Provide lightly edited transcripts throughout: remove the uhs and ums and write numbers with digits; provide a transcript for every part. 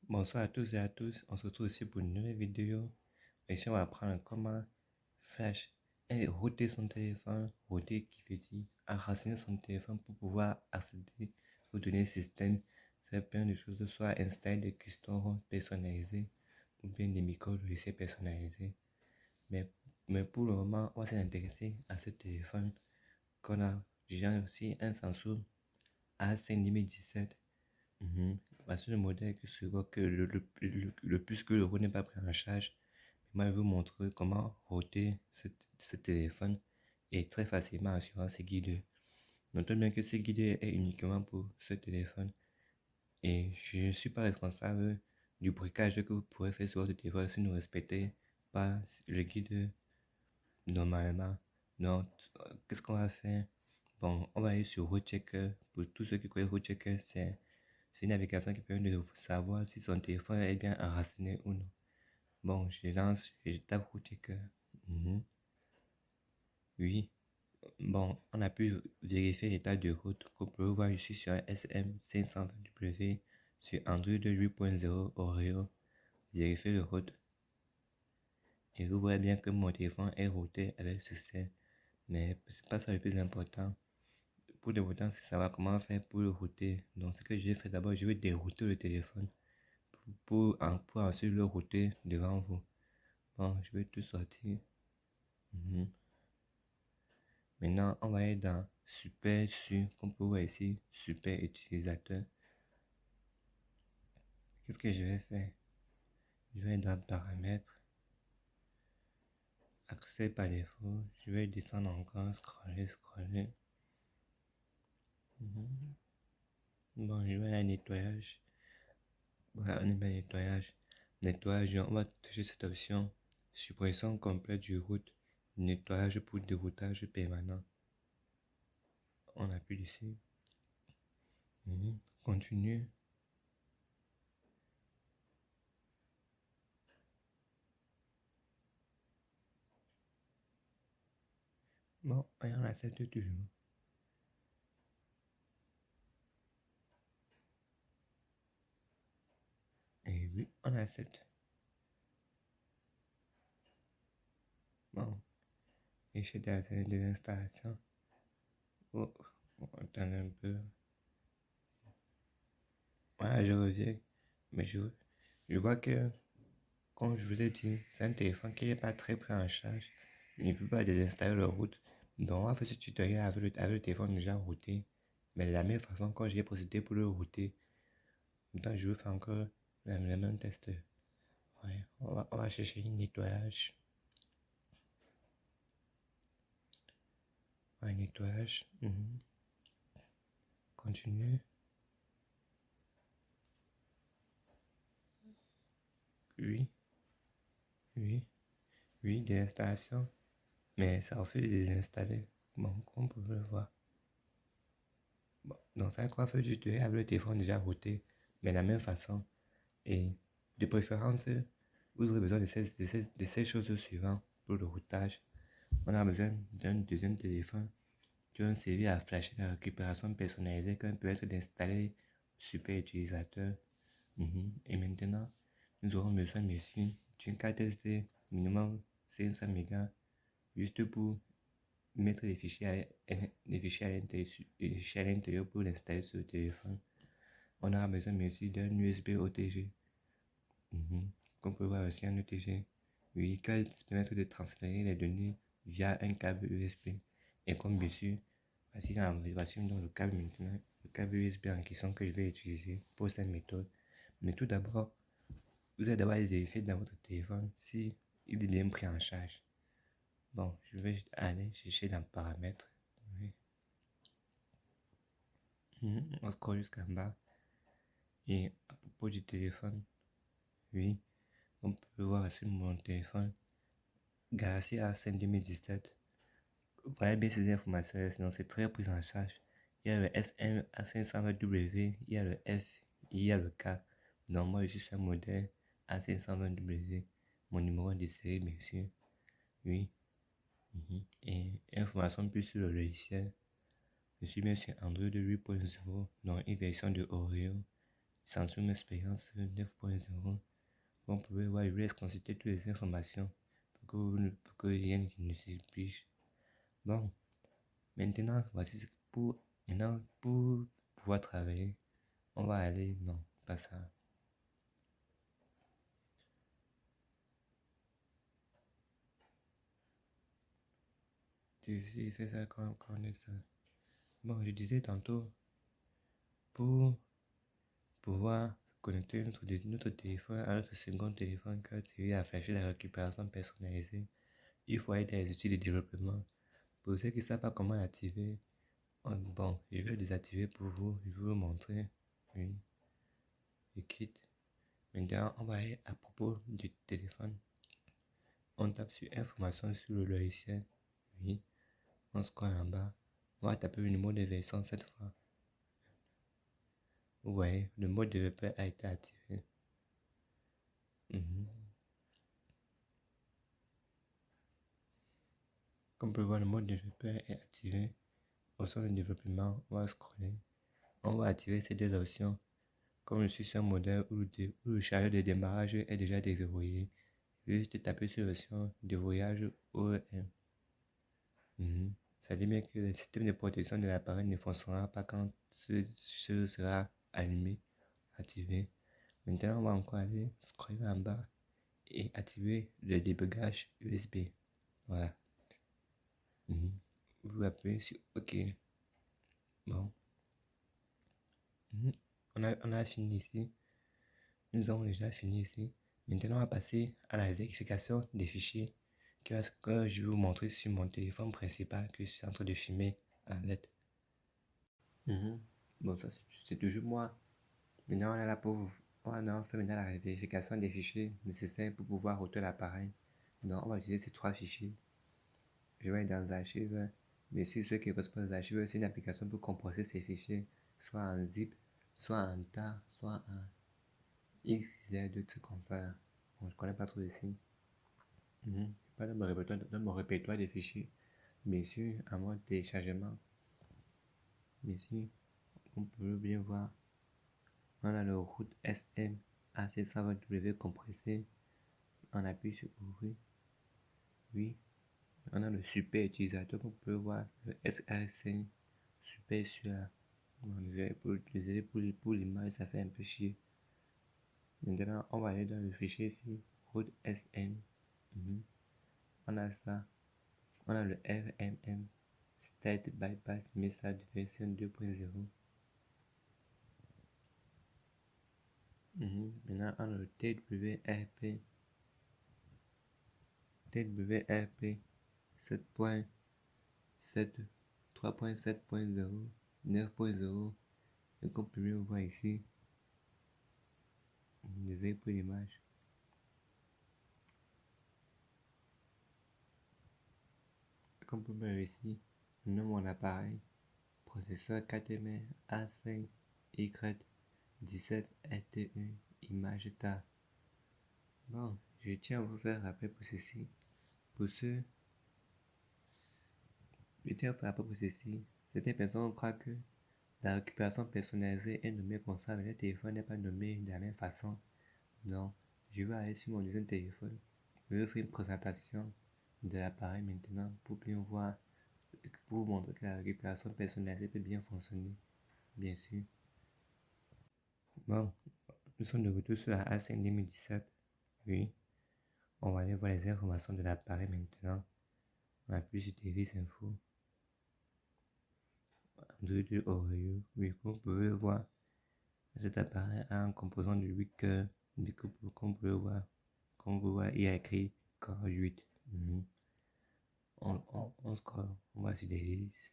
Bonsoir à tous et à tous, on se retrouve ici pour une nouvelle vidéo. Ici on va apprendre comment flash et router son téléphone, router qui veut dire enraciner son téléphone pour pouvoir accéder aux données système. C'est plein de choses, soit installer des custom ROM personnalisés ou bien des micro-logiciels personnalisés. Mais pour le moment, on va s'intéresser à ce téléphone qu'on a. J'ai aussi un Samsung A5 2017. Parce que le modèle qui se voit que le plus que l'euro n'est pas pris en charge. Moi, je vais vous montrer comment router ce téléphone et très facilement en suivant ces guides. Notez bien que ce guide est uniquement pour ce téléphone et je ne suis pas responsable du bricolage que vous pourrez faire sur votre téléphone si vous ne respectez pas le guide normalement. Donc, qu'est-ce qu'on va faire? Bon, on va aller sur RootChecker. Pour tous ceux qui connaissent RootChecker, c'est une application qui permet de savoir si son téléphone est bien enraciné ou non. Bon, je lance et je tape RootChecker. Oui. Bon, on a pu vérifier l'état de route qu'on peut voir ici sur un SM520W sur Android 8.0 Oreo. Vérifier le route. Et vous voyez bien que mon téléphone est routé avec succès. Mais c'est pas ça le plus important. Pour l'important, c'est savoir comment faire pour le router. Donc, ce que j'ai fait d'abord, je vais dérouter le téléphone pour ensuite le router devant vous. Bon, je vais tout sortir. Maintenant, on va aller dans Super sur, comme peut voir ici, Super utilisateur. Qu'est-ce que je vais faire? Je vais dans Paramètres, Accès par défaut. Je vais descendre encore, scroller. Bon, je vais à nettoyage. Voilà, on est bien nettoyage. Nettoyage, on va toucher cette option. Suppression complète du route. Nettoyage pour déroutage permanent. On appuie ici. Continue. Bon, on accepte toujours. Et oui, on accepte. Bon, échec des installations. Oh, attendez un peu. Voilà, je reviens. Mais je vois que, comme je vous l'ai dit, c'est un téléphone qui n'est pas très pris en charge. Il ne peut pas désinstaller le route. Donc, on va faire ce tutoriel avec le téléphone déjà routé. Mais de la même façon, quand j'ai procédé pour le router, donc je vais faire encore le même test. Ouais, on va chercher un nettoyage. Un nettoyage. Continue. Oui. Oui, des installations. Mais ça refait de désinstaller. Bon, comme vous pouvez le voir. Bon, donc ça quoi faire du tutoriel avec le téléphone déjà routé, mais de la même façon. Et de préférence, vous aurez besoin de ces choses suivantes pour le routage. On a besoin d'un deuxième téléphone qui va servir à flasher la récupération personnalisée qu'on peut être d'installer super utilisateur. Et maintenant, nous aurons besoin ici d'une carte SD minimum 500 mégas juste pour mettre les fichiers à l'intérieur pour l'installer sur le téléphone. On aura besoin aussi d'un USB OTG. Comme vous pouvez voir aussi un OTG. Oui, qui va permettre de transférer les données via un câble USB. Et comme bien sûr, voici donc le câble maintenant, le câble USB en question que je vais utiliser pour cette méthode. Mais tout d'abord, vous allez d'abord vérifier dans votre téléphone si il est bien pris en charge. Bon, je vais aller chercher dans Paramètres. Oui. On scrolle jusqu'en bas. Et à propos du téléphone, oui, on peut voir sur mon téléphone Galaxy A5 2017. Vous voyez bien ces informations, sinon c'est très pris en charge. Il y a le SM A520W, il y a le F, il y a le K. Donc moi je suis sur un modèle A520W. Mon numéro de série bien sûr. Oui. Et information plus sur le logiciel. Je suis bien sur Android 8.0, donc une version de Oreo. Samsung Expérience 9.0. Vous pouvez voir, je vous laisse consulter toutes les informations pour que rien ne s'épige. Bon, maintenant, voici maintenant pour pouvoir travailler. On va aller, non, pas ça. Tu sais, c'est ça quand on est ça. Bon, je disais tantôt, pour pouvoir connecter notre téléphone à notre second téléphone qui a servi à afficher la récupération personnalisée, il faut aller dans les outils de développement. Pour ceux qui ne savent pas comment l'activer, bon, je vais le désactiver pour vous, je vais vous montrer. Oui, je quitte. Maintenant, on va aller à propos du téléphone. On tape sur information sur le logiciel. Oui, on scrolle en bas. On va taper le numéro de version cette fois. Vous voyez, le mode développeur a été activé. Comme vous pouvez voir, le mode développeur est activé. Au sein du développement, on va scroller. On va activer ces deux options. Comme je suis sur un modèle où le chargeur de démarrage est déjà déverrouillé, je vais juste taper sur l'option déverrouillage OEM. Ça dit bien que le système de protection de l'appareil ne fonctionnera pas quand ce sera allumé, activé. Maintenant, on va encore aller scroller en bas et activer le débugage USB. Voilà. Vous appuyez sur OK. Bon. On a fini ici. Nous avons déjà fini ici. Maintenant, on va passer à la vérification des fichiers que je vais vous montrer sur mon téléphone principal que je suis en train de filmer avec. Bon, ça c'est toujours moi. Maintenant, on est là pour on a fait maintenant la vérification des fichiers nécessaires pour pouvoir ôter l'appareil. Donc, on va utiliser ces trois fichiers. Je vais aller dans les archives. Bien sûr, ceux qui correspondent aux archives, c'est une application pour compresser ces fichiers, soit en zip, soit en tar, soit en XZ, deux trucs comme ça. Bon, je connais pas trop les signes. Pas dans mon répertoire des fichiers. Bien sûr, à mode téléchargement. Bien sûr, on peut bien voir. On a le route SM AC120W compressé. On appuie sur ouvrir. Oui. On a le super utilisateur. On peut voir le SRC super celui-là. Pour utiliser pour l'image, ça fait un peu chier. Maintenant, on va aller dans le fichier ici. Route SM. On a ça. On a le RMM State Bypass Message version 2.0. Maintenant, on a le TWRP 7.7, 3.7.0, 9.0. Et comme vous pouvez voir ici, désolé pour l'image. Comme vous pouvez voir ici, le nom de mon appareil, processeur 4M A5Y17 RTE, image TAR. Bon, je tiens à vous faire rappel pour ceci. Certaines personnes croient que la récupération personnalisée est nommée comme ça, mais le téléphone n'est pas nommé de la même façon. Donc, je vais aller sur mon deuxième téléphone. Je vais faire une présentation de l'appareil maintenant pour bien voir, pour vous montrer que la récupération personnalisée peut bien fonctionner, bien sûr. Bon, nous sommes de retour sur la A5 2017. Oui, on va aller voir les informations de l'appareil maintenant. On appuie sur Device Info. De Oreo. Oui, comme vous pouvez voir, cet appareil a un composant de 8 cœurs. Comme vous pouvez voir, il y a écrit Core 8. On scrolle, on va sur Device.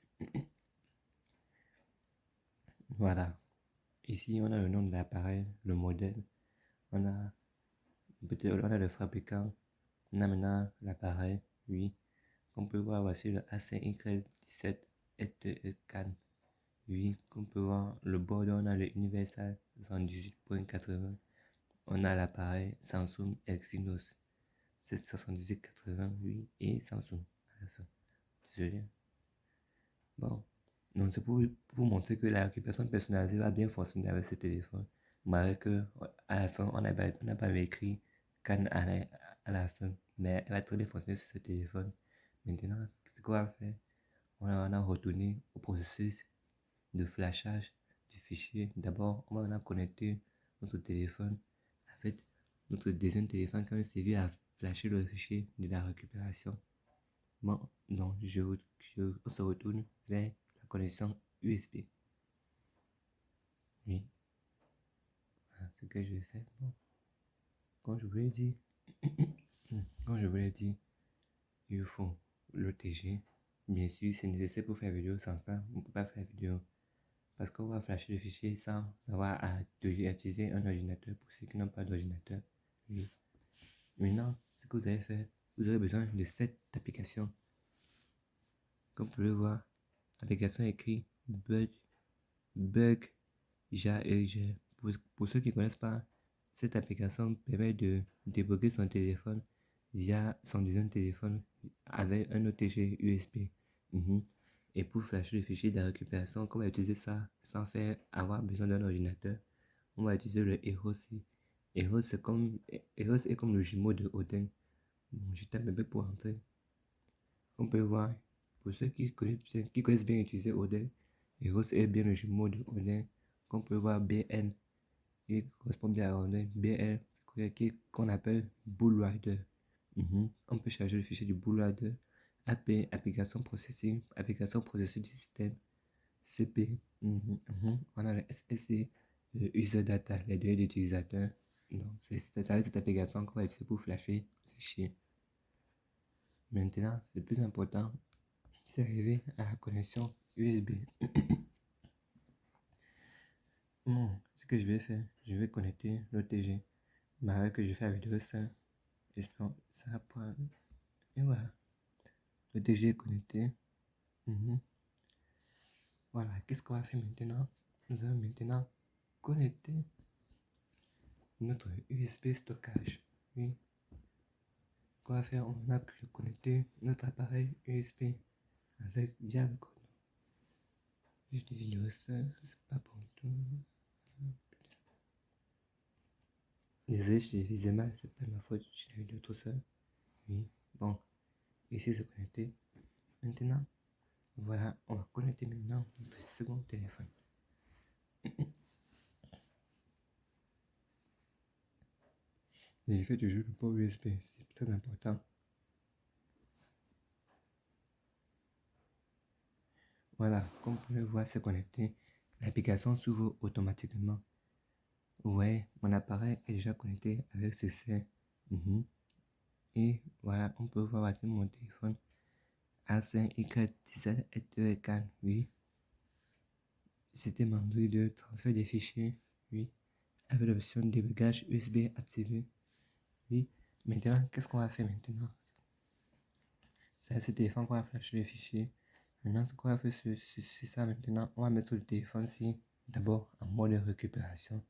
Voilà. Ici, on a le nom de l'appareil, le modèle. On a le fabricant. On a maintenant l'appareil. Oui. Comme vous pouvez voir, voici le A5Y17 RTE CAN. Oui, comme vous pouvez voir, le bord, on a le Universal 118.80. On a l'appareil Samsung Exynos 778 et Samsung. Désolé. Bon, donc c'est pour vous montrer que la récupération personnalisée va bien fonctionner avec ce téléphone. malgré que à la fin, on n'a pas écrit Cannes à la fin, mais elle a très bien fonctionné sur ce téléphone. Maintenant, ce qu'on va faire, on a retourné au processus de flashage du fichier. D'abord, on va connecter notre téléphone avec notre deuxième téléphone qui va servir à flasher le fichier de la récupération. Bon, donc on se retourne vers la connexion USB. Oui, voilà ce que je vais faire. Bon, comme je vous l'ai dit, il faut l'OTG. Bien sûr, c'est nécessaire pour faire vidéo. Sans ça, on ne peut pas faire vidéo. Parce qu'on va flasher le fichier sans avoir à utiliser un ordinateur pour ceux qui n'ont pas d'ordinateur. Oui. Maintenant, ce que vous allez faire, vous aurez besoin de cette application. Comme vous pouvez voir, l'application écrit Bug JAEG. Pour ceux qui ne connaissent pas, cette application permet de débugger son téléphone via son deuxième téléphone avec un OTG USB. Et pour flasher le fichier de la récupération, on va utiliser ça sans faire avoir besoin d'un ordinateur. On va utiliser le Eros. Eros est comme le jumeau de Odin. Je tape un peu pour entrer. On peut voir, pour ceux qui connaissent bien utiliser Odin, Eros est bien le jumeau de Odin. Qu'on peut voir BN, qui correspond bien à Odin. BL, qu'on appelle Bull Rider. On peut charger le fichier du Bull Rider. AP, application processing du système. CP, on a le SSC, le user data, les données d'utilisateur. Donc, c'est avec cette application qu'on va utiliser pour flasher le fichier. Maintenant, le plus important, c'est arriver à la connexion USB. Ce que je vais faire, je vais connecter l'OTG. Malgré que je fais la vidéo ça, j'espère ça va prendre. Et voilà, l'OTG est connecté. Voilà, qu'est-ce qu'on va faire maintenant? Nous allons maintenant connecter notre USB stockage. Oui. Qu'on va faire, on a connecter notre appareil USB avec via le code. Juste des vidéos, ça, c'est pas pour tout. Désolé, je visais mal, c'est pas ma faute, j'ai la vidéo tout seul. Oui, bon, ici c'est connecté. Maintenant, voilà, on va connecter maintenant notre second téléphone. J'ai fait toujours le port USB, c'est très important. Voilà, comme vous pouvez voir, c'est connecté. L'application s'ouvre automatiquement. Ouais, mon appareil est déjà connecté avec ce fait. Et voilà, on peut voir sur mon téléphone A5Y17 oui. Système Android de transfert des fichiers, oui. Avec l'option débugage USB activée, oui. Maintenant, qu'est-ce qu'on va faire maintenant? C'est ce téléphone qu'on va flasher les fichiers. Maintenant, ce qu'on va faire, c'est ça maintenant. On va mettre le téléphone ici, d'abord en mode récupération.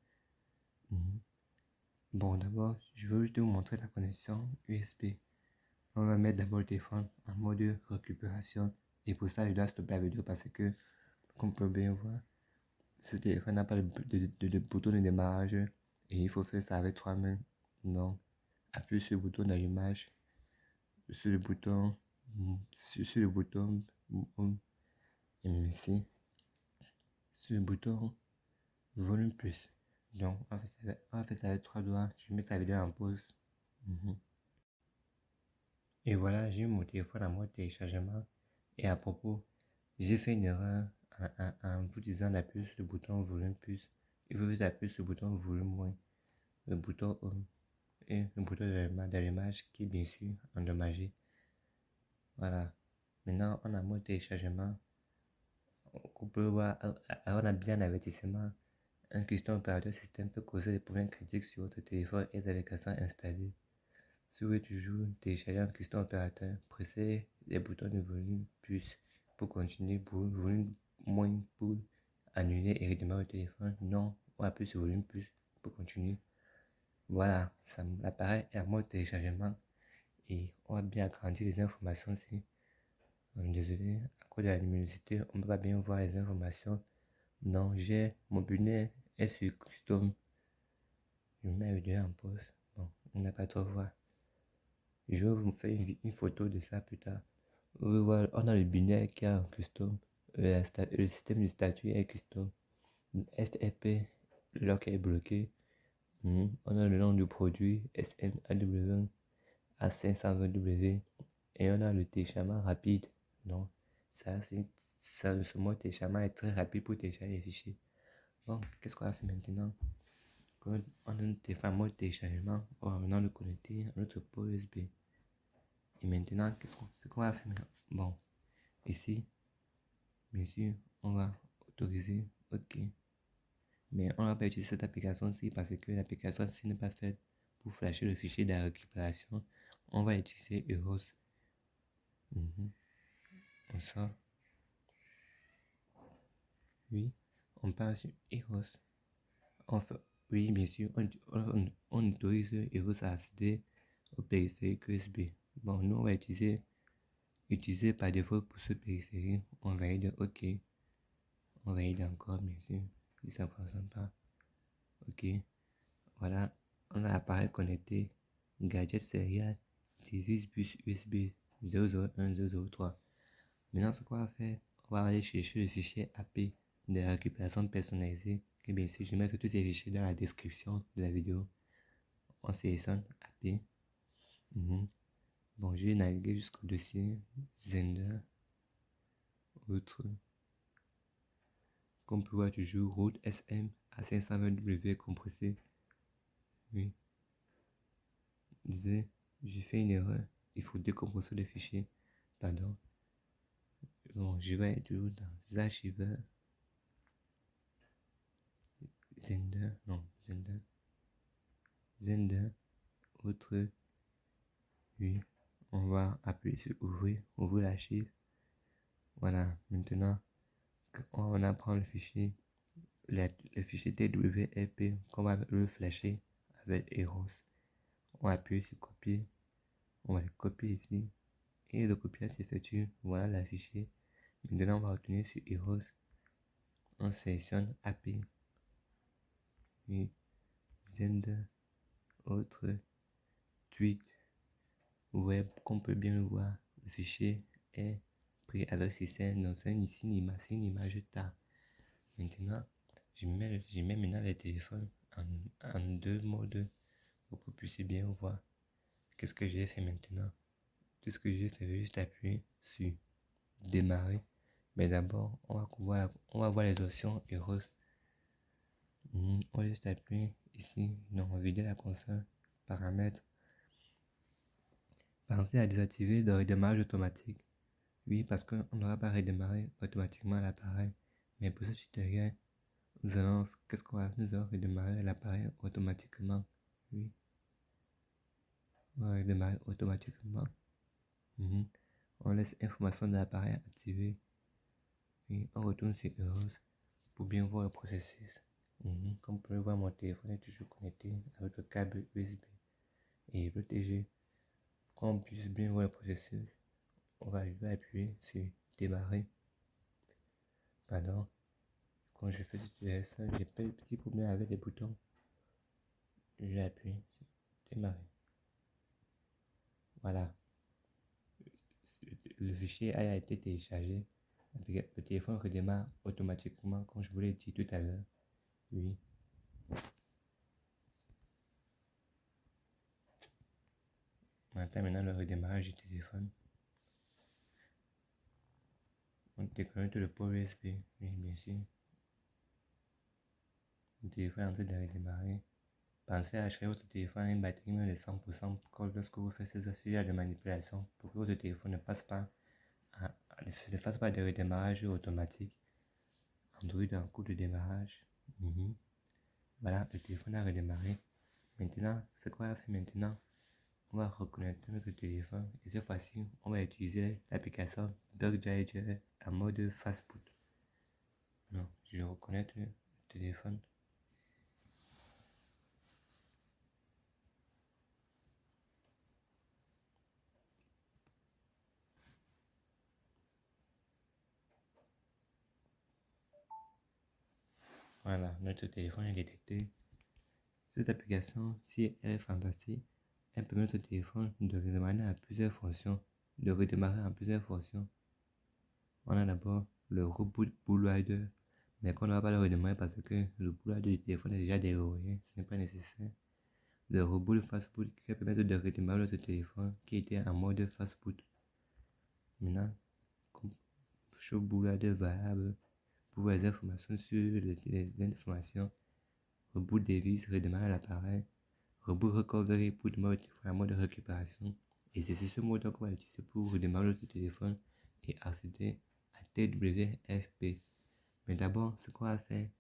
Bon, d'abord, je veux juste vous montrer la connexion USB. On va mettre d'abord le téléphone en mode récupération. Et pour ça, je dois stopper la vidéo parce que, comme vous pouvez bien voir, ce téléphone n'a pas de bouton de démarrage. Et il faut faire ça avec 3 mains. Donc, appuie sur le bouton d'allumage, sur le bouton, sur le bouton, et même ici, sur le bouton volume plus. Donc, on va faire ça avec 3 doigts. Je vais mettre la vidéo en pause. Et voilà, j'ai eu mon téléphone en mode téléchargement. Et à propos, j'ai fait une erreur en vous disant d'appuyer sur le bouton volume plus. Il faut appuyer sur le bouton volume moins, le bouton home et le bouton d'allumage qui est bien sûr endommagé. Voilà. Maintenant, on a mode téléchargement. On peut voir, on a bien l'avertissement. Un custom opérateur système peut causer des problèmes critiques sur votre téléphone et les applications installées. Si vous voulez toujours télécharger un custom opérateur, pressez les boutons de volume plus pour continuer, pour volume moins pour annuler et redémarrer le téléphone. Non, on appuie sur volume plus pour continuer. Voilà, l'appareil est en mode téléchargement et on va bien agrandir les informations ici. Désolé, à cause de la luminosité, on ne peut pas bien voir les informations. Non, mon bonnet est sur custom Je mets la vidéo en pause. Bon, on n'a pas trop voir. Je vais vous faire une photo de ça plus tard. Vous pouvez voir, on a le binaire qui est en custom. Le système de statut est custom. SRP, le lock est bloqué. On a le nom du produit SMAW A520W. Et on a le téléchargement rapide. Donc, ce mode téléchargement est très rapide pour télécharger les fichiers. Bon, qu'est-ce qu'on va faire maintenant? Quand on a notre téléphone en mode téléchargement, on va maintenant le connecter à notre port USB. Et maintenant, ce qu'on va faire maintenant? Bon, ici, bien sûr, on va autoriser OK. Mais on ne va pas utiliser cette application-ci parce que l'application-ci n'est pas faite pour flasher le fichier de la récupération. On va utiliser Eros. On sort. Oui, on passe sur Eros. Enfin, oui, bien sûr, on autorise Eros à accéder au périphérique USB. Bon, nous, on va utiliser par défaut pour ce périphérique. On valide OK. On valide encore, bien sûr, si ça ne fonctionne pas. OK. Voilà, on a l'appareil connecté. Gadget serial 18 bus USB 001003. Maintenant, ce qu'on va faire, on va aller chercher le fichier AP de la récupération personnalisée. Et bien sûr, je vais mettre tous ces fichiers dans la description de la vidéo. On sélectionne AP. Bon, je vais naviguer jusqu'au dossier Zender. Autre. Comme on peut voir toujours, route SM à 520W compressé. Oui. Disais, j'ai fait une erreur. Il faut décompresser le fichier. Pardon. Bon, je vais toujours dans les archiveurs. Zender, non, Zender, autre. Oui, on va appuyer sur ouvrir l'archive. Voilà, maintenant, on apprend le fichier, le fichier TWRP qu'on va le flasher avec Eros. On appuie sur copier, on va le copier ici, et le copiage s'effectue. Voilà le fichier. Maintenant, on va retourner sur Eros. On sélectionne API. Oui, Zender, autre, tweet, web, qu'on peut bien le voir. Le fichier est pris avec système, donc c'est ici une image TAR. Maintenant, je mets maintenant les téléphones en deux modes pour que vous puissiez bien voir. Qu'est-ce que j'ai fait maintenant? Tout ce que j'ai fait, je juste appuyer sur démarrer. Mais d'abord, on va voir les options Eros. On va juste appuyer ici, non, vider la console, paramètres. Pensez à désactiver le redémarrage automatique. Oui, parce qu'on n'aura pas redémarré automatiquement l'appareil. Mais pour ce tutoriel, qu'est-ce qu'on va faire? Nous allons redémarrer l'appareil automatiquement. Oui, on va redémarrer automatiquement. On laisse information de l'appareil activée. Oui, on retourne sur Eros pour bien voir le processus. Comme vous pouvez voir, mon téléphone est toujours connecté avec le câble USB et protégé. Pour qu'on puisse bien voir le processus, on va appuyer sur démarrer. Pardon. Quand je fais ce tutoriel, j'ai pas eu de petit problème avec les boutons. J'ai appuyé sur démarrer. Voilà. Le fichier a été téléchargé. Le téléphone redémarre automatiquement, comme je vous l'ai dit tout à l'heure. Oui. On attend maintenant le redémarrage du téléphone. On déconnecte le port USB. Oui, bien sûr. Le téléphone est en train de redémarrer. Pensez à acheter votre téléphone à une batterie moins de 100% lorsque vous faites ce genre de manipulation pour que votre téléphone ne fasse pas de redémarrage automatique. Android en cours de démarrage. Voilà, le téléphone a redémarré. Maintenant, ce qu'on va faire maintenant, on va reconnecter notre téléphone et cette fois-ci, on va utiliser l'application BugJager en mode fastboot. Non, je reconnecte le téléphone. Voilà, notre téléphone est détecté. Cette application, si elle est fantastique, elle permet à notre téléphone de redémarrer à plusieurs fonctions, de redémarrer en plusieurs fonctions. On a d'abord le reboot bootloader, mais qu'on ne va pas le redémarrer parce que le bootloader du téléphone est déjà déverrouillé, ce n'est pas nécessaire. Le reboot fastboot qui va permettre de redémarrer notre téléphone qui était en mode fastboot. Maintenant, show bootloader variable pour les informations sur les informations. Reboot device, redémarrer l'appareil. Reboot recovery pour démarrer le mode de récupération. Et c'est ce mode qu'on va utiliser pour redémarrer notre téléphone et accéder à TWFP. Mais d'abord, ce qu'on va faire,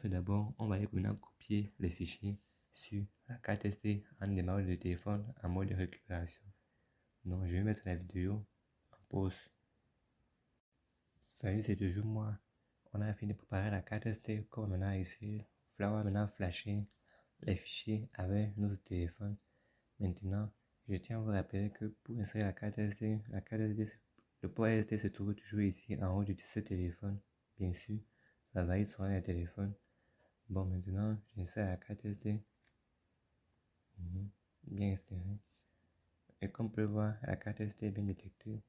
d'abord, on va aller maintenant copier les fichiers sur la carte SD en démarrant le téléphone en mode de récupération. Donc, je vais mettre la vidéo en pause. Salut, c'est toujours moi. On a fini de préparer la carte SD comme maintenant ici. On va maintenant flasher les fichiers avec notre téléphone. Maintenant, je tiens à vous rappeler que pour insérer la carte SD, le port SD se trouve toujours ici en haut de ce téléphone. Bien sûr, ça varie sur les téléphones. Bon, maintenant, j'insère la carte SD. Bien insérée. Et comme on peut voir, la carte SD est bien détectée.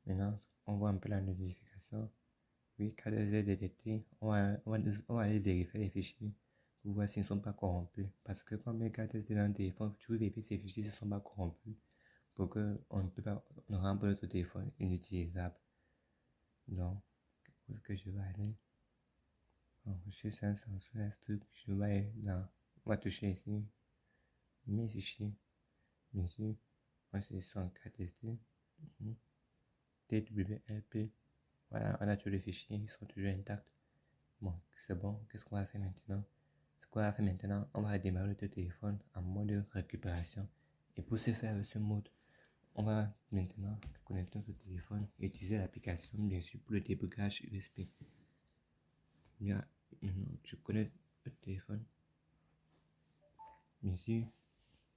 Maintenant, on voit un peu la notification. Oui, carte SD détectée. On va aller vérifier les fichiers pour voir s'ils ne sont pas corrompus. Parce que comme les cartes SD dans le téléphone, tu veux vérifier si ces fichiers ne sont pas corrompus pour qu'on ne rende pas notre téléphone inutilisable. Donc, où est-ce que je vais aller? Bon, je suis sur un truc, je vais aller dans, on va toucher ici, mes fichiers, bien sûr, moi c'est sur un carte SD, TWRP, voilà, on a tous les fichiers, ils sont toujours intacts. Bon, c'est bon, qu'est-ce qu'on va faire maintenant? Ce qu'on va faire maintenant, on va démarrer notre téléphone en mode récupération. Et pour ce faire avec ce mode, on va maintenant connecter notre téléphone et utiliser l'application, bien sûr, pour le débugage USB. Bien, maintenant, je connecte le téléphone. Bien sûr,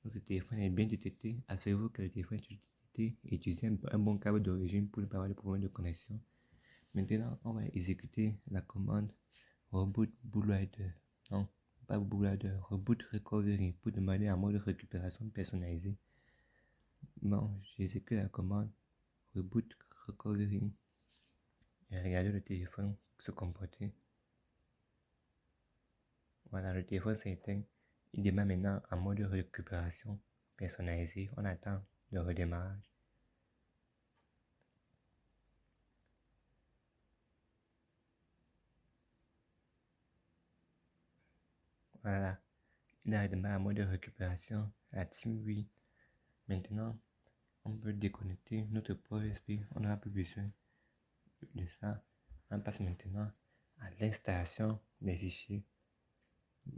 notre téléphone est bien détecté. Assurez-vous que le téléphone est détecté et utilisez un bon câble d'origine pour ne pas avoir de problème de connexion. Maintenant, on va exécuter la commande reboot bootloader. Non, pas bootloader, reboot recovery pour demander un mode de récupération personnalisé. Bon, j'exécute la commande reboot recovery et regardez le téléphone se comporter. Voilà, le téléphone s'est éteint. Il démarre maintenant en mode de récupération personnalisé. On attend le redémarrage. Voilà, il a redémarré en mode de récupération. La team oui. Maintenant, on peut déconnecter notre port USB. On n'a plus besoin de ça. On passe maintenant à l'installation des fichiers.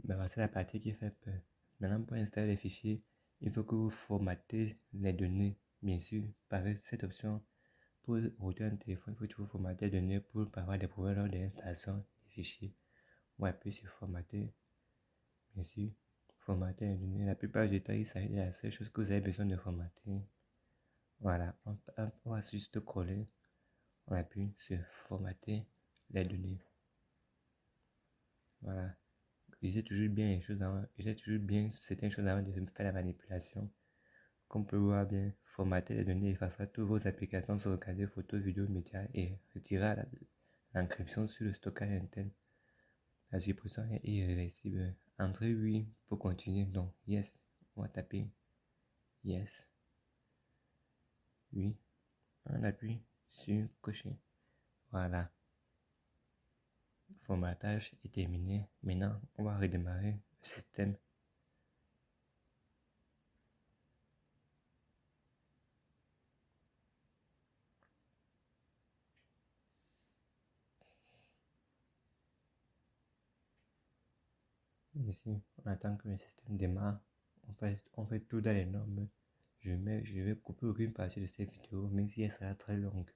Ben, c'est la partie qui fait peur. Maintenant, pour installer les fichiers, il faut que vous formatez les données. Bien sûr, par cette option, pour router un téléphone, il faut toujours formater les données pour ne pas avoir des problèmes lors de l'installation des fichiers. On va appuyer sur formater. Bien sûr, formater les données. La plupart du temps, il s'agit de la seule chose que vous avez besoin de formater. Voilà, on va juste coller. On appuie sur formater les données. Voilà. Utilisez toujours bien les choses avant, utilisez toujours bien certaines choses avant de faire la manipulation. Comme on peut voir bien, formater les données effacera toutes vos applications sauvegardées, photos, vidéos, médias et retirera l'encryption sur le stockage interne. La suppression est irréversible. Entrez oui pour continuer. Donc, yes. On va taper yes. Oui. On appuie sur cocher. Voilà. Formatage est terminé. Maintenant, on va redémarrer le système. Ici, on attend que le système démarre. On fait tout dans les normes. Je vais couper aucune partie de cette vidéo, même si elle sera très longue.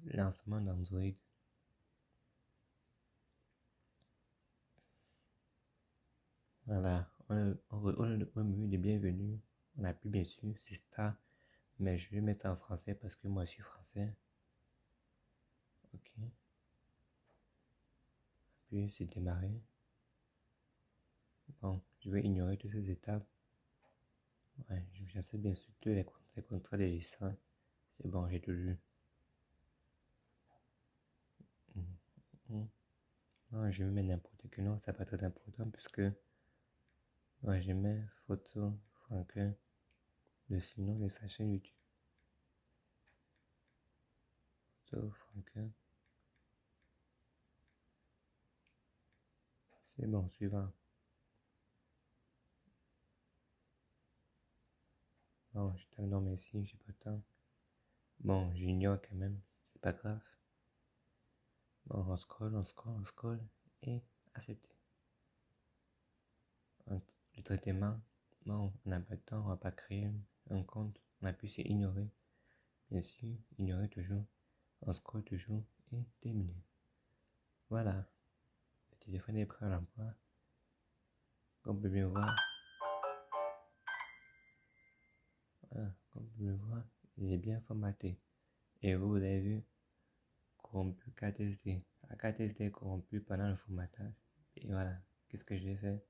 Lancement d'Android. Voilà, au menu de bienvenue, on appuie bien sûr, c'est Star, mais je vais mettre en français parce que moi je suis français. Ok. Puis c'est démarrer. Bon, je vais ignorer toutes ces étapes. Ouais, j'accepte bien sûr tous les contrats de licence. C'est bon, j'ai tout lu. Non, je mets n'importe quel nom, c'est pas très important puisque ouais, je mets photo Franklin, le sinon de sa chaîne YouTube. Photo Franklin. C'est bon, suivant. Bon, je tape non merci, j'ai pas le temps. Bon, j'ignore quand même, c'est pas grave. Bon, on scroll et accepter. Le traitement, bon, on n'a pas de temps, on va pas créer un compte. On appuie sur ignorer. Bien sûr, ignorer toujours. On scroll toujours et terminer. Voilà, le téléphone est prêt à l'emploi. Comme vous pouvez bien voir, voilà, comme vous pouvez voir, il est bien formaté. Et vous avez vu, corrompu KTSD. La KTSD est corrompu pendant le formatage. Et voilà, qu'est-ce que j'ai fait?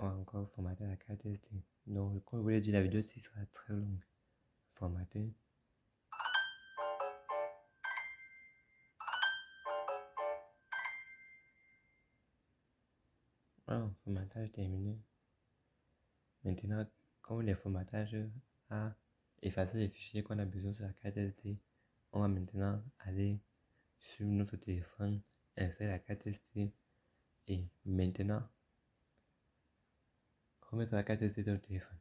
On va encore formater la KTSD. Donc, comme je vous l'ai dit, la vidéo ci sera très longue. Formater. Voilà, formatage terminé. Maintenant, comme le formatage a effacé les fichiers qu'on a besoin sur la carte SD, on va maintenant aller sur notre téléphone, insérer la carte SD et maintenant remettre la carte SD dans le téléphone.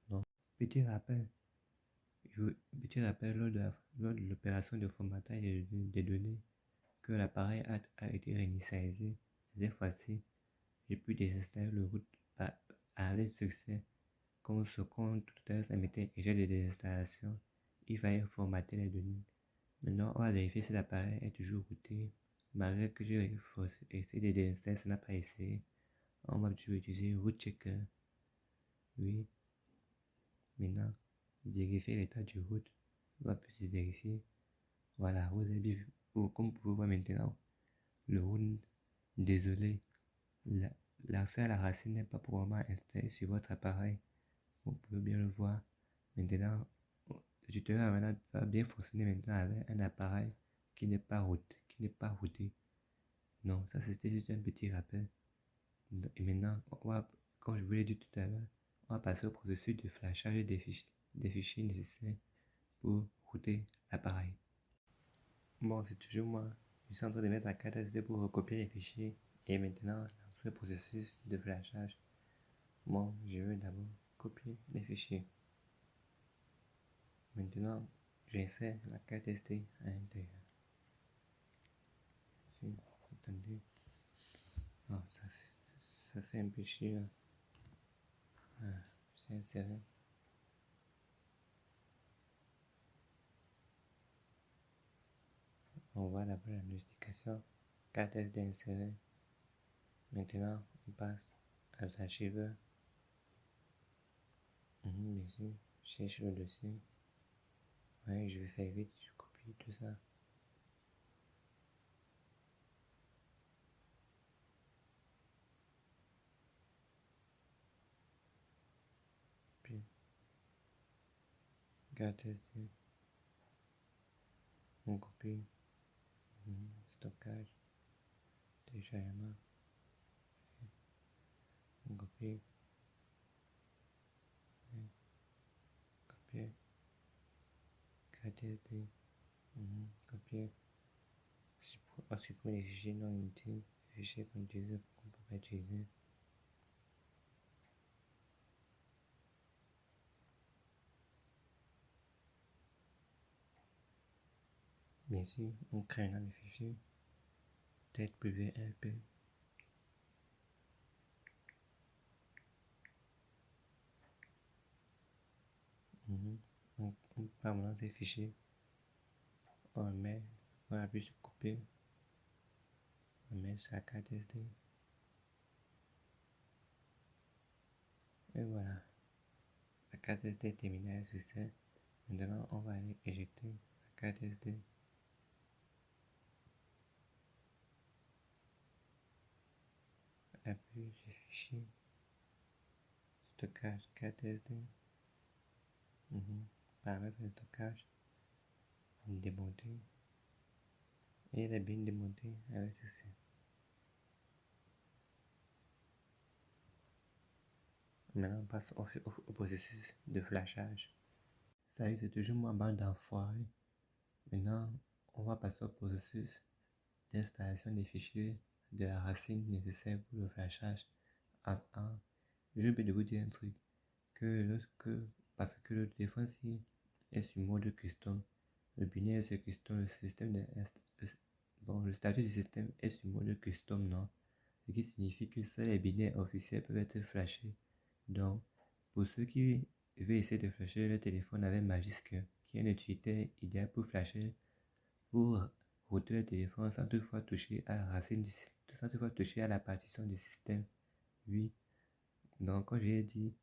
Donc, petit rappel, lors de l'opération de formatage des données, que l'appareil a été réinitialisé. Cette fois-ci, j'ai pu désinstaller le root à l'aide de succès. Comme ce compte tout à l'heure, ça mettait échec de désinstallation, il fallait formater les données. Maintenant, on va vérifier si l'appareil est toujours routé. Malgré que j'ai essayé de désinstaller, ça n'a pas essayé. On va toujours utiliser root checker. Oui. Maintenant, vérifier l'état du root. On va plus vérifier. Voilà, vous avez vu. Comme vous pouvez voir maintenant, le root, désolé, l'accès à la racine n'est pas probablement installé sur votre appareil. Vous pouvez bien le voir. Maintenant, le tutoriel va bien fonctionner maintenant avec un appareil qui n'est pas routé. Non, ça c'était juste un petit rappel. Et maintenant, comme je vous l'ai dit tout à l'heure, on va passer au processus de flashage des fichiers nécessaires pour router l'appareil. Bon, c'est toujours moi. Je suis en train de mettre la carte SD pour recopier les fichiers. Et maintenant, dans le processus de flashage, bon, je vais d'abord copier les fichiers. Maintenant, j'insère la carte SD à l'intérieur. Attendez. Oh, ça fait un peu chier là. C'est inséré. On voit d'abord la notification. Carte SD insérée. Maintenant, on passe aux archiveurs. Ici, je cherche le dossier. Ouais, je vais faire vite, je copie tout ça. Puis, carte SD. On copie. Stockage. Téléchargement. On copie. Copier. Carte SD. Copier. Supprimer les fichiers non inutiles. Les fichiers qu'on utilise qu'on ne peut pas utiliser. Bien sûr, on crée un nouveau fichier. Tête PVLP. on prend maintenant ces fichiers, on met, on appuie sur couper, on met sur la carte SD. Et voilà, la carte SD est terminée à succès. Maintenant, on va aller éjecter la carte SD. Appuie sur fichier, stockage, carte SD. Paramètres de stockage, démonter. Et elle est bien démontée avec ceci. Maintenant, on passe au processus de flashage. Ça y est, c'est toujours ma bande d'enfoiré. Maintenant, on va passer au processus d'installation des fichiers de la racine nécessaire pour le flashage. J'ai oublié de vous dire un truc, parce que le téléphone est sur mode custom, le binaire est sur custom, le système le statut du système est sur mode custom, non? Ce qui signifie que seuls les binaires officiels peuvent être flashés. Donc, pour ceux qui veulent essayer de flasher le téléphone avec Magisk, qui est un utilitaire idéal pour flasher, pour router le téléphone sans toutefois toucher à la racine sans toutefois toucher à la partition du système. Oui. Donc, comme j'ai dit,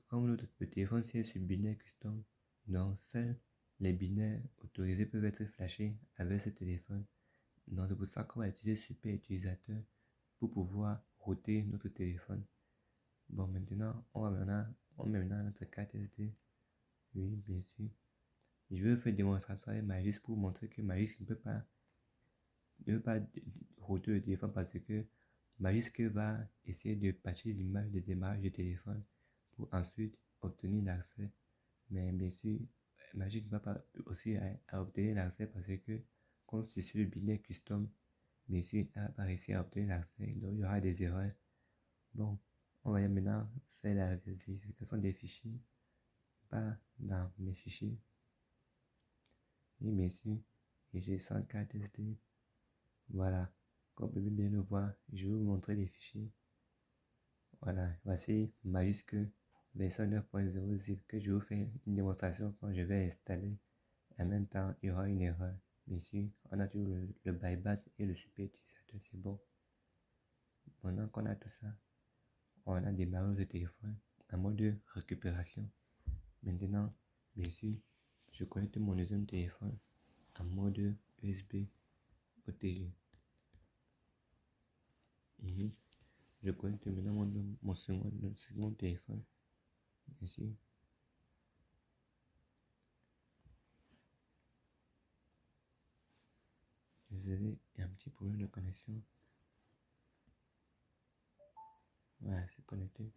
comme le téléphone est sur binaire custom, donc seuls les binaires autorisés peuvent être flashés avec ce téléphone. Donc, c'est pour ça qu'on va utiliser super utilisateur pour pouvoir router notre téléphone. Bon, maintenant, on met maintenant notre carte SD. Oui, bien sûr. Je vais faire une démonstration avec Magisk pour montrer que Magisk ne peut pas router le téléphone parce que Magisk va essayer de patcher l'image de démarrage du téléphone pour ensuite obtenir l'accès. Mais bien sûr, Magisk ne va pas aussi à obtenir l'accès parce que comme c'est sur le binaire custom, bien sûr, elle va pas réussir à obtenir l'accès. Donc, il y aura des erreurs. Bon, on va maintenant faire la vérification des fichiers, pas dans mes fichiers. Et bien sûr, j'ai 104 SD. Voilà, comme vous pouvez bien le voir, je vais vous montrer les fichiers. Voilà, voici Magisk version 9.0 zip que je vous fais une démonstration quand je vais installer. En même temps, il y aura une erreur. Bien sûr, on a toujours le bypass et le super utilisateur, c'est bon. Maintenant qu'on a tout ça, on a démarré le téléphone en mode récupération. Maintenant, bien sûr, je connecte mon deuxième téléphone en mode USB OTG. Je connecte maintenant mon second téléphone. Bien sûr. Désolé, il y a un petit problème de connexion. Voilà, c'est connecté.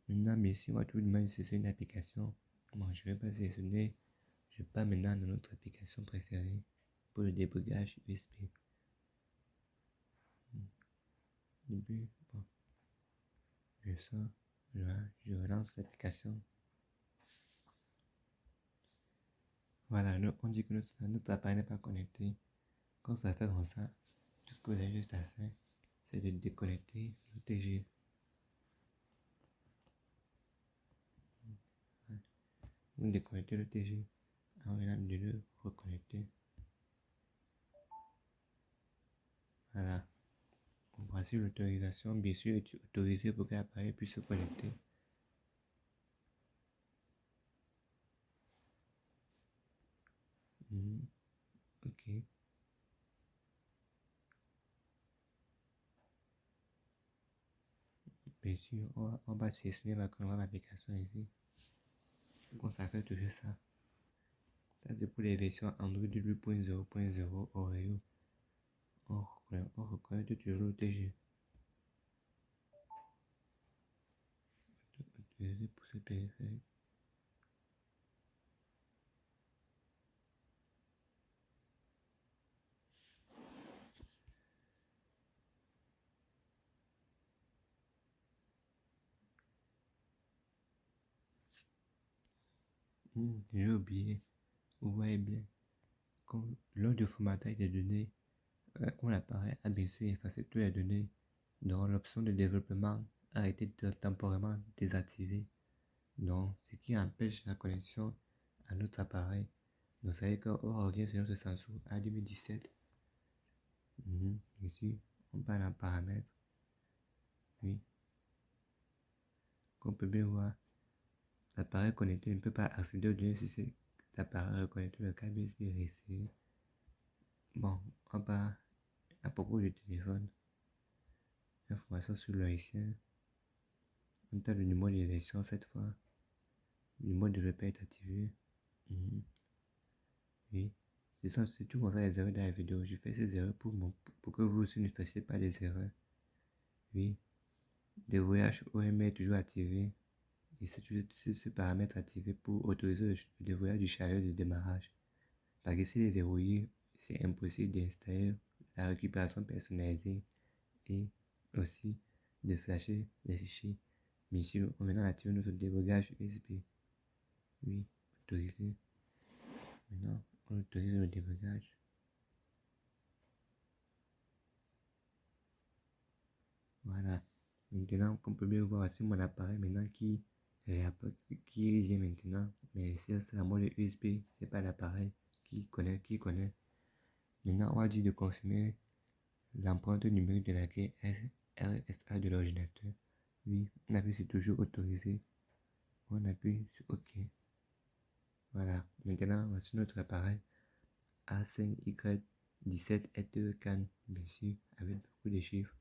Maintenant, bien sûr, on va tout de même c'est une application. Bon, je vais pas sélectionner. Je pars maintenant dans notre application préférée pour le débugage USB. Début, bon, je sors, je relance l'application. Voilà, on dit que notre appareil n'est pas connecté. Quand ça fait comme ça, tout ce que vous avez juste à faire, c'est de déconnecter le TG. Vous déconnectez le TG avant de le reconnecter. Voilà. On passe l'autorisation, bien sûr, est autorisé pour que l'appareil puisse se connecter. Ok. Bien sûr, on va sélectionner l'application ici. Quand ça fait toujours ça. Ça c'est pour les versions Android 8.0.0 Oreo. On reconnaît toujours le TG. Autorisé pour ce périphérique. J'ai oublié. Vous voyez bien. Lors du formatage des données, quand l'appareil a bien sûr effacé toutes les données, donc l'option de développement a été temporairement désactivée. Donc, ce qui empêche la connexion à notre appareil. Donc, ça veut dire qu'on revient sur notre Samsung A2017. Ici, on parle en paramètres. Oui. Comme on peut bien voir, l'appareil connecté ne peut pas accéder aux données si cet appareil connecté le câble USB resté. Bon, on part à propos du téléphone. Information sur le logiciel. On tape le numéro de version cette fois. Le numéro de repère est activé. Oui. C'est tout comme ça les erreurs dans la vidéo. Je fais ces erreurs pour que vous aussi ne fassiez pas des erreurs. Oui. Déverrouillage OM est toujours activé. Et c'est ce paramètre activé pour autoriser le déverrouillage du chariot de démarrage. Parce que s'il est verrouillé, c'est impossible d'installer la récupération personnalisée et aussi de flasher les fichiers. Mais ici, on va maintenant activer notre déverrouillage USB. Oui, autorisé. Maintenant, on autorise le déverrouillage. Voilà. Maintenant, comme on peut bien voir, c'est mon appareil maintenant qui vient maintenant. Mais c'est la mode USB, c'est pas l'appareil qui connaît. Maintenant, on va dire de confirmer l'empreinte numérique de la clé RSA de l'ordinateur. Oui, on appuie sur toujours autorisé. On appuie sur OK. Voilà. Maintenant, voici notre appareil A5Y17 bien sûr, avec beaucoup de chiffres.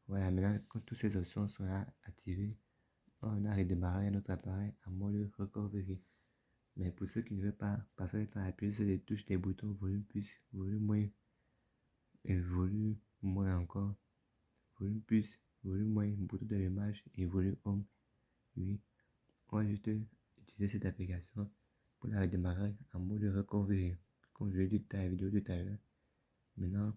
Voilà, maintenant, quand toutes ces options seront activées, on a redémarré notre appareil en mode recovery. Mais pour ceux qui ne veulent pas passer le temps à appuyer sur les touches des boutons volume plus, volume moins, et volume moins encore, volume plus, volume moins, bouton d'allumage et volume home. Oui, on va juste utiliser cette application pour la redémarrer en mode recovery. Comme je l'ai dit dans la vidéo tout à l'heure. Maintenant,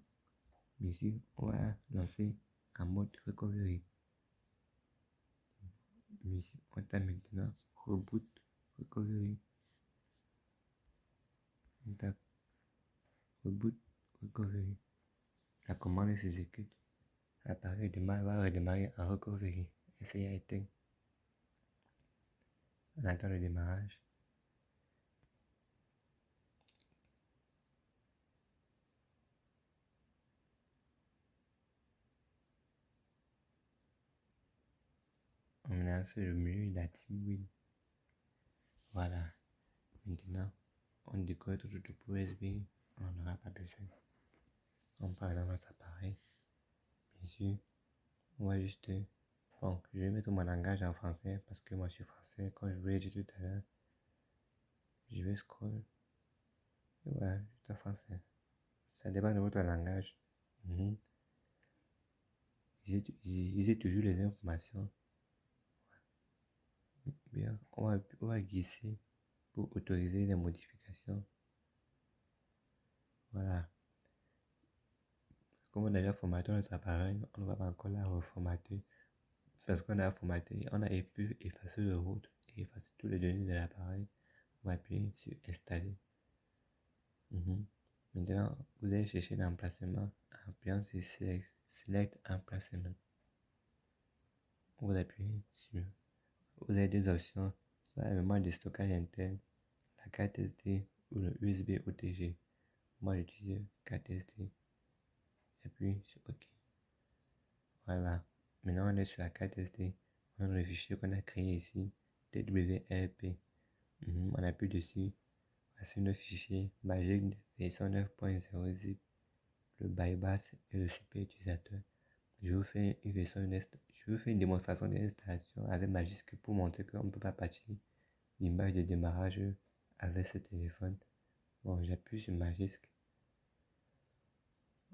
ici, on va lancer en mode recovery. Ici, on tape maintenant reboot recovery. On tape reboot recovery. La commande s'exécute. L'appareil va redémarrer en recovery. Essayez à éteindre. On attend le démarrage. On lance le menu de la TeamWin. Voilà. Maintenant, on décolle tout le port USB. On n'aura pas besoin. On part dans notre appareil. Bien sûr, on va juste. Bon, je vais mettre mon langage en français parce que moi je suis français. Comme je vous l'ai dit tout à l'heure, je vais scroll. Et voilà, juste en français. Ça dépend de votre langage. Lisez toujours les informations. Bien, on va glisser pour autoriser les modifications. Voilà. Comme on a déjà formaté notre appareil, on ne va pas encore la reformater. Parce qu'on a formaté, on a pu effacer le root et effacer toutes les données de l'appareil. On va appuyer sur installer. Maintenant, vous allez chercher l'emplacement en appuyant sur select emplacement. Vous appuyez sur. Vous avez deux options, soit la mémoire de stockage interne, la carte SD ou le USB OTG. Moi j'utilise carte SD. J'appuie sur OK. Voilà. Maintenant on est sur la carte SD. On a le fichier qu'on a créé ici, TWRP. On appuie dessus. Voici notre fichier Magic version 9.0 zip, le bypass et le super utilisateur. Je vous fais une démonstration d'installation avec Magisk pour montrer qu'on ne peut pas patcher l'image de démarrage avec ce téléphone. Bon, j'appuie sur Magisk.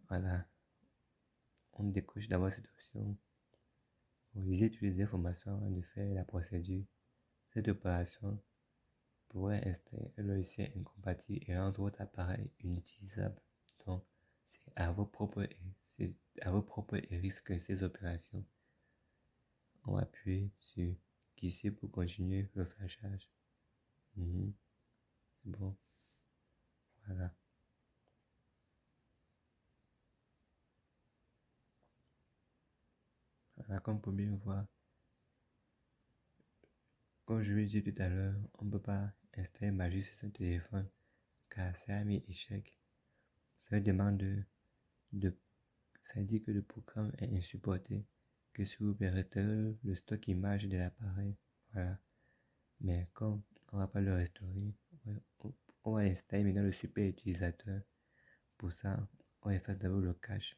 Voilà. On décoche d'abord cette option. Vous lisez toutes les informations avant de faire la procédure. Cette opération pourrait installer un logiciel incompatible et rendre votre appareil inutilisable. Donc, c'est à vos propres risques que ces opérations. On va appuyer sur glisser pour continuer le flashage. Bon, voilà. Voilà, comme vous pouvez bien voir, Comme je l'ai dit tout à l'heure, on ne peut pas installer Magisk sur son téléphone car ça a mis échec. Ça demande de ça dit que le programme est insupporté, que si vous pouvez restaurer le stock image de l'appareil, voilà. Mais comme on va pas le restaurer, on va installer maintenant le super utilisateur. Pour ça, on installe d'abord le cache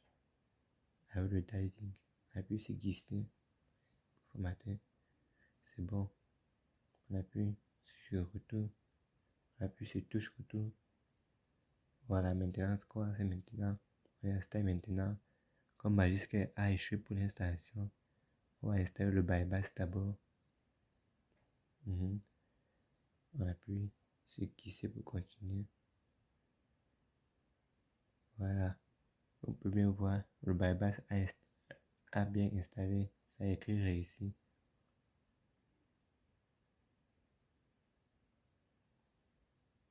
avec le dicing. On appuie sur glisser, formater, c'est bon. On appuie sur retour, on appuie sur touche retour. Voilà, maintenant ce qu'on va faire maintenant, on installe maintenant. Comme Magisk a échoué pour l'installation, on va installer le bypass d'abord. On appuie sur glisser pour continuer. Voilà, on peut bien voir le bypass a bien installé, ça a écrit réussi.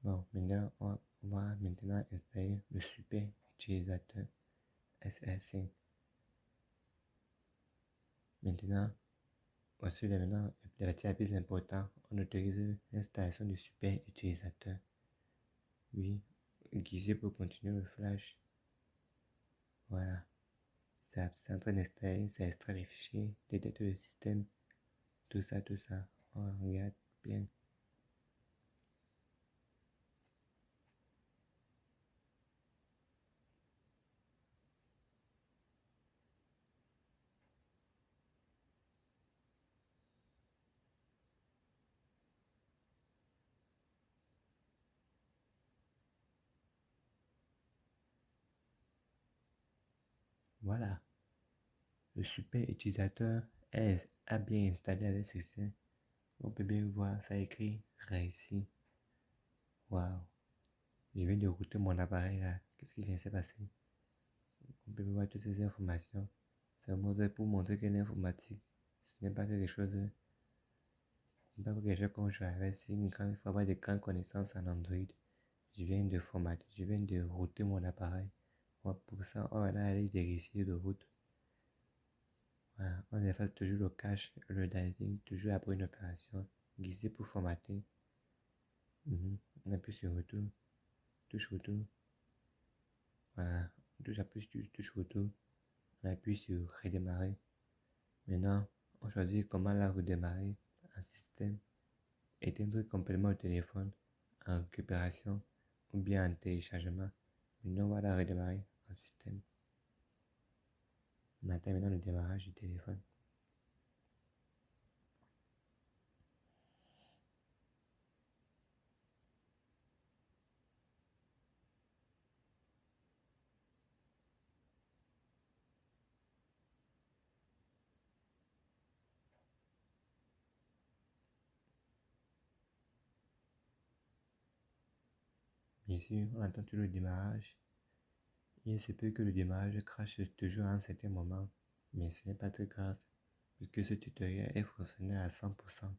Bon, maintenant on va maintenant installer le super utilisateur SR5. Maintenant, voici maintenant la partie la plus importante, on autorise l'installation du super utilisateur. Oui, glisser pour continuer le flash. Voilà, c'est en train d'installer, ça extrait les fichiers, détecte le système, tout ça, on regarde bien. Voilà, le super utilisateur a bien installé avec succès. On peut bien voir, ça écrit réussi. Waouh, je viens de router mon appareil là. Qu'est-ce qui vient de se passer? On peut voir toutes ces informations. C'est pour montrer que l'informatique, ce n'est pas quelque chose, qu'on joue avec. Il faut avoir de grandes connaissances en Android. Je viens de formater, je viens de router mon appareil. Pour ça, on va aller vérifier de route. Voilà, on efface toujours le cache, le dicing, toujours après une opération. Glisser pour formater. On appuie sur retour, touche retour. Voilà, touche retour. On appuie sur redémarrer. Maintenant, on choisit comment la redémarrer en système, éteindre complètement le téléphone en récupération ou bien en téléchargement. Maintenant, on va la redémarrer en système. On attend maintenant le démarrage du téléphone. Bien sûr, on attend toujours le démarrage. Il se peut que le démarrage crache toujours à un certain moment, mais ce n'est pas très grave, puisque ce tutoriel est fonctionnel à 100%.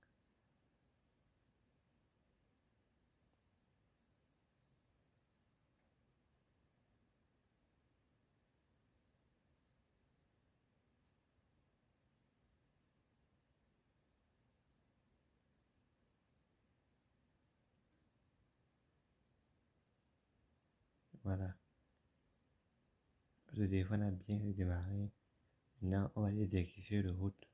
Voilà, le téléphone a bien démarré. Maintenant, on va aller vérifier le route.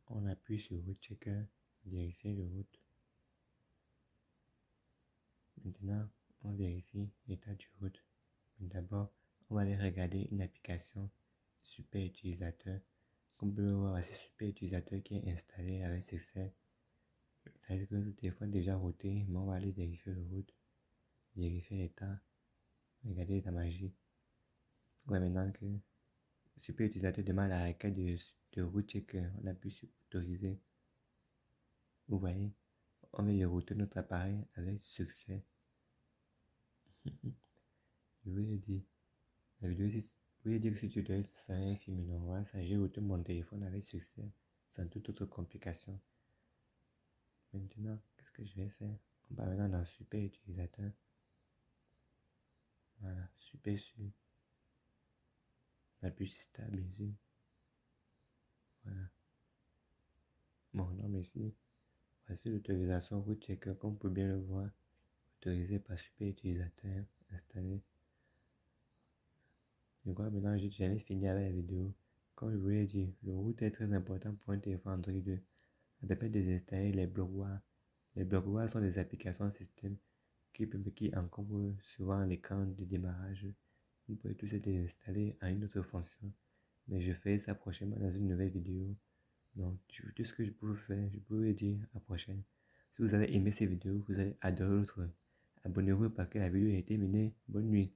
On appuie sur route checker, vérifier le route. Maintenant, on vérifie l'état du route. D'abord, on va aller regarder une application super utilisateur. Comme vous pouvez le voir, c'est super utilisateur qui est installé avec succès. Ça veut dire que le téléphone est déjà routé, mais on va aller vérifier le route, vérifier l'état, regarder l'état magique. On voit maintenant que super utilisateur demande la requête de route checker. On appuie sur autoriser. Vous voyez, on vient de router notre appareil avec succès. Je vous ai dit, la vidéo ici, je vous ai dit que ce tutoriel serait un film normal. Ça, j'ai routé mon téléphone avec succès, sans toute autre complication. Maintenant, qu'est-ce que je vais faire? On va maintenant dans super utilisateur. Voilà, super sûr. la plus stable ici. Voilà. Bon, non, ici, voici l'autorisation root checker, comme vous pouvez bien le voir. Autorisé par super utilisateur, installé. Je crois maintenant que j'en ai fini avec la vidéo. Comme je vous l'ai dit, le root est très important pour un téléphone Android 2. Ça permet de désinstaller les blocs-wars. Les blocs-wars sont des applications système qui encombrent souvent l'écran de démarrage. Vous pouvez tous les désinstaller à une autre fonction. Mais je ferai ça prochainement dans une nouvelle vidéo. Donc, tout ce que je peux vous faire, je peux vous dire à la prochaine. Si vous avez aimé cette vidéo, vous allez adorer l'autre. Abonnez-vous parce que la vidéo est terminée. Bonne nuit.